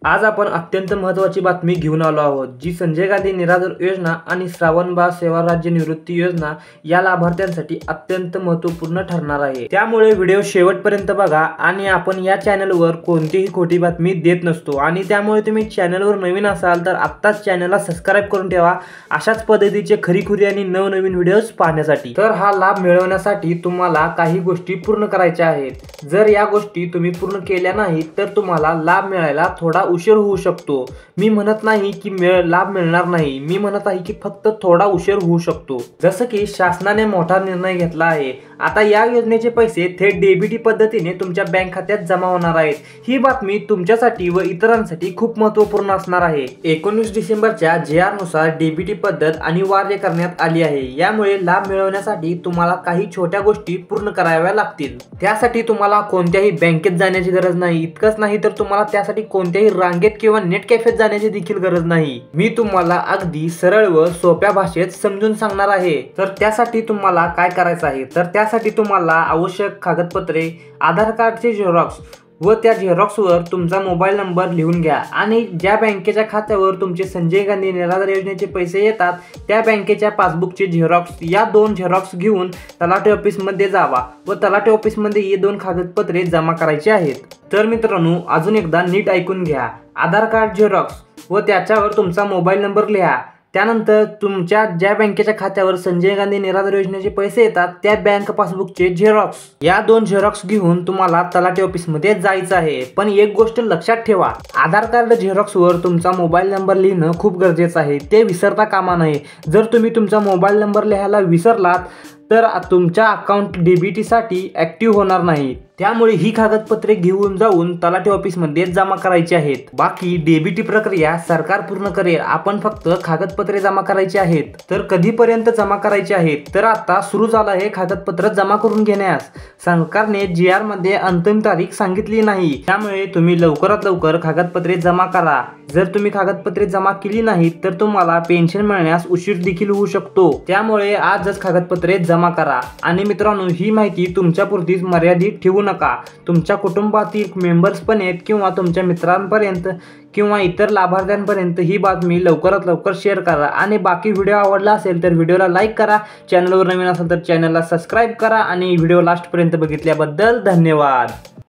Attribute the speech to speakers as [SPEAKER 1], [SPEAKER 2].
[SPEAKER 1] आज आपण अत्यंत महत्त्वाची बातमी घेऊन आलो आहोत, जी संजय गांधी निराधार योजना आणि श्रावणबाळ सेवा राज्य निवृत्ती योजना या लाभार्थ्यांसाठी अत्यंत महत्त्वपूर्ण ठरणार आहे। त्यामुळे व्हिडिओ शेवटपर्यंत बघा आणि आपण या चॅनलवर कोणतीही खोटी बातमी देत नसतो आणि त्यामुळे तुम्ही चॅनलवर नवीन असाल तर आत्ताच चॅनलला सबस्क्राइब करून ठेवा अशाच पद्धतीचे खरीखुरी आणि नवनवीन व्हिडिओज पाहण्यासाठी। तर हा लाभ मिळवण्यासाठी तुम्हाला काही गोष्टी पूर्ण करायच्या आहेत। जर या गोष्टी तुम्ही पूर्ण केल्या नाहीत तर तुम्हाला लाभ मिळायला थोडा उशीर होऊ शकतो। मी म्हणत नाही की लाभ मिळणार नाही, मी म्हणत आहे की फक्त थोडा उशीर होऊ शकतो। जसं की शासनाने मोठा निर्णय घेतला आहे, आता या योजनेचे पैसे थेट डीबीटी पद्धतीने तुमच्या बँक खात्यात जमा होणार आहेत। ही बातमी तुमच्यासाठी व इतरांसाठी खूप महत्त्वपूर्ण असणार आहे। 19 डिसेंबरच्या JR नुसार डीबीटी पद्धत अनिवार्य करण्यात आली आहे। यामुळे लाभ मिळवण्यासाठी तुम्हाला काही छोट्या गोष्टी पूर्ण कराव्या लागतील। त्यासाठी तुम्हाला कोणत्याही बँकेत जाण्याची गरज नाही। इतकंच नाही तर तुम्हाला त्यासाठी कोणत्याही रांगेत किंवा नेट कॅफेत जाण्याची देखील गरज नाही। मी तुम्हाला अगदी सरळ व सोप्या भाषेत समजून सांगणार आहे। तर त्यासाठी तुम्हाला काय करायचं आहे, तर त्यासाठी तुम्हाला आवश्यक कागदपत्रे, आधार कार्डचे झेरॉक्स व त्या झेरॉक्सवर तुमचा मोबाईल नंबर लिहून घ्या आणि ज्या बँकेच्या खात्यावर तुमचे संजय गांधी निराधार योजनेचे पैसे येतात त्या बँकेच्या पासबुकचे झेरॉक्स, या 2 झेरॉक्स घेऊन तलाठी ऑफिसमध्ये जावा व तलाठी ऑफिसमध्ये हे 2 कागदपत्रे जमा करायची आहेत। तर मित्रांनो, अजून एकदा नीट ऐकून घ्या। आधार कार्ड झेरॉक्स व त्याच्यावर तुमचा मोबाईल नंबर लिहा। त्यानंतर तुमच्या ज्या बँकेच्या खात्यावर संजय गांधी निराधार योजनेचे पैसे येतात त्या बँक पासबुकचे झेरॉक्स, या 2 झेरॉक्स घेऊन तुम्हाला तलाठी ऑफिसमध्ये जायचं आहे। पण एक गोष्ट लक्षात ठेवा, आधार कार्ड झेरॉक्सवर तुमचा मोबाईल नंबर लिहिणं खूप गरजेचं आहे, ते विसरता कामा नये। जर तुम्ही तुमचा मोबाईल नंबर लिहायला विसरलात तर तुमच्या अकाउंट डीबीटी साठी ऍक्टिव्ह होणार नाही। त्यामुळे ही कागदपत्रे घेऊन जाऊन तलाठी ऑफिसमध्ये जमा करायची आहेत। बाकी डीबीटी प्रक्रिया सरकार पूर्ण करेल, आपण फक्त कागदपत्रे जमा करायची आहेत। तर कधीपर्यंत जमा करायची आहेत, तर आता सुरू झालं आहे कागदपत्र जमा करून घेण्यास। सरकारने JR मध्ये अंतिम तारीख सांगितली नाही, त्यामुळे तुम्ही लवकरात लवकर कागदपत्रे जमा करा। जर तुम्ही कागदपत्रे जमा केली नाहीत तर तुम्हाला पेन्शन मिळण्यास उशीर देखील होऊ शकतो। त्यामुळे आजच कागदपत्रे जमा करा। आणि मित्रांनो, ही माहिती तुमच्यापुरतीच मर्यादित ठेवू नका, तुमच्या कुटुंबातील मेंबर्स पण आहेत किंवा तुमच्या मित्रांपर्यंत किंवा इतर लाभार्थ्यांपर्यंत ही बातमी लवकरात लवकर शेअर करा। आणि बाकी व्हिडिओ आवडला असेल तर व्हिडिओला लाईक करा, चॅनलवर नवीन असेल तर चॅनलला सबस्क्राइब करा आणि व्हिडिओ लास्टपर्यंत बघितल्याबद्दल धन्यवाद।